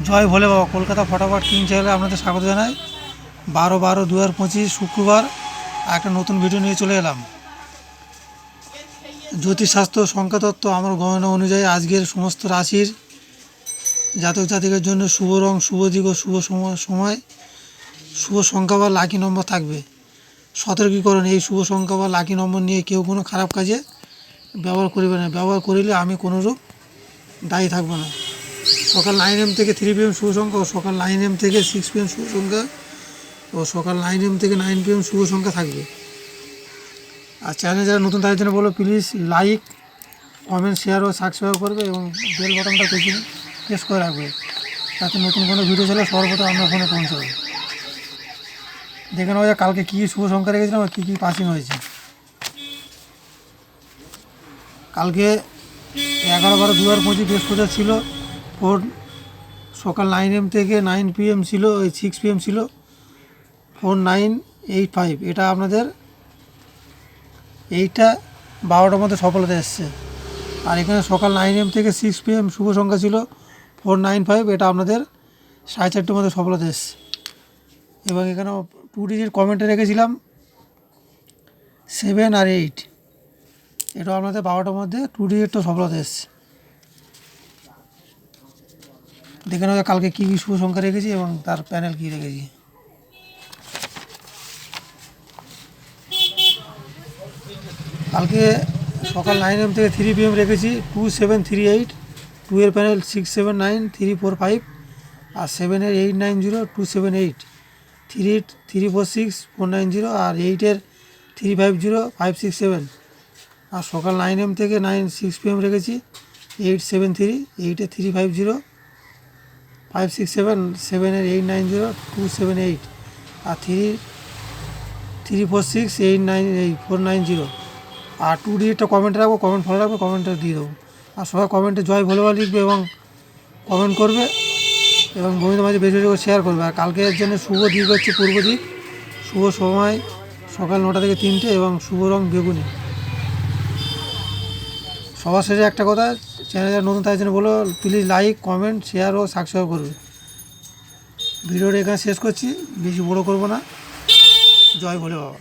জয় ভোলে বাবা। কলকাতা ফটাফট কিং চ্যানেলে আপনাদের স্বাগত জানাই। 12/12/2025 শুক্রবার একটা নতুন ভিডিও নিয়ে চলে এলাম। জ্যোতিষশাস্ত্র সংখ্যাতত্ত্ব আমার গণনা অনুযায়ী আজকের সমস্ত রাশির জাতক জাতিকের জন্য শুভ রং, শুভ দিক ও শুভ সময়, শুভ সংখ্যা বা লাকি নম্বর থাকবে। সতর্কীকরণ: এই শুভ সংখ্যা বা লাকি নম্বর নিয়ে কেউ কোনো খারাপ কাজে ব্যবহার করবে না। ব্যবহার করিলে আমি কোনোরূপ দায়ী থাকব না। সকাল 9 AM থেকে 3 PM শুভ সংখ্যা ও সকাল 9 AM থেকে 6 PM শুভ সংখ্যা ও সকাল 9 AM থেকে 9 PM শুভ সংখ্যা থাকবে। আর চ্যানেলে যারা নতুন তাদের জন্য বলো, প্লিজ লাইক, কমেন্ট, শেয়ার ও সাবস্ক্রাইব করবে এবং বেল বাটনটা প্রেস করে রাখবে, যাতে নতুন কোনো ভিডিও চলে সর্বপ্রথম আপনার ফোনে পৌঁছাবে। দেখে নেওয়া যায় কালকে কী শুভ সংখ্যা রেখেছিলাম আর কী কী পাসিং হয়েছে। কালকে 11/12/2025 বৃহস্পতিবার ছিল। সকাল 9 AM থেকে 9 PM ছিল, 6 PM ছিল 4985। এটা আপনাদের এইটা 12টার মধ্যে সফলতা এসছে। আর এখানে সকাল 9 AM থেকে 6 PM শুভ সংখ্যা ছিল 495। এটা আপনাদের 4:30টার মধ্যে সফলতা এসছে। এবং এখানে 2 ডিজিট কমেন্টে রেখেছিলাম 7 আর 8। এটা আপনাদের 12টার মধ্যে 2 ডিজিটটা সফলতা এসছে। দেখে নেওয়া কালকে কী কী শুভ সংখ্যা রেখেছি এবং তার প্যানেল কী রেখেছি। কালকে সকাল 9 AM থেকে 3 PM রেখেছি 2738। 2 এর প্যানেল 679345 আর 7 এর 890278, 3 346490 আর 8 এর 350567। আর সকাল 9 AM থেকে 6 PM রেখেছি 873, 8 এর 350567, 7 এর 890278 আর 34689490। আর 2 ডিজিটটা কমেন্ট রাখবো, কমেন্ট ফলো রাখবো, কমেন্টটা দিয়ে দেবো। আর সবাই কমেন্টে জয় ভোলে বাবা লিখবে এবং কমেন্ট করবে এবং বন্ধুদের মাঝে বেশি বেশি করে শেয়ার করবে। আর কালকের জন্য শুভ দিক হচ্ছে পূর্ব দিক, শুভ সময় সকাল 9টা থেকে 3টে এবং শুভ রং বেগুনি। সবার শেষে একটা কথা, চ্যানেল যারা নতুন তাদের জন্য বলো, প্লিজ লাইক, কমেন্ট, শেয়ার ও সাবস্ক্রাইব করবে। ভিডিওটা এখানে শেষ করছি, বেশি বড় করব না। জয় ভোলে বাবা।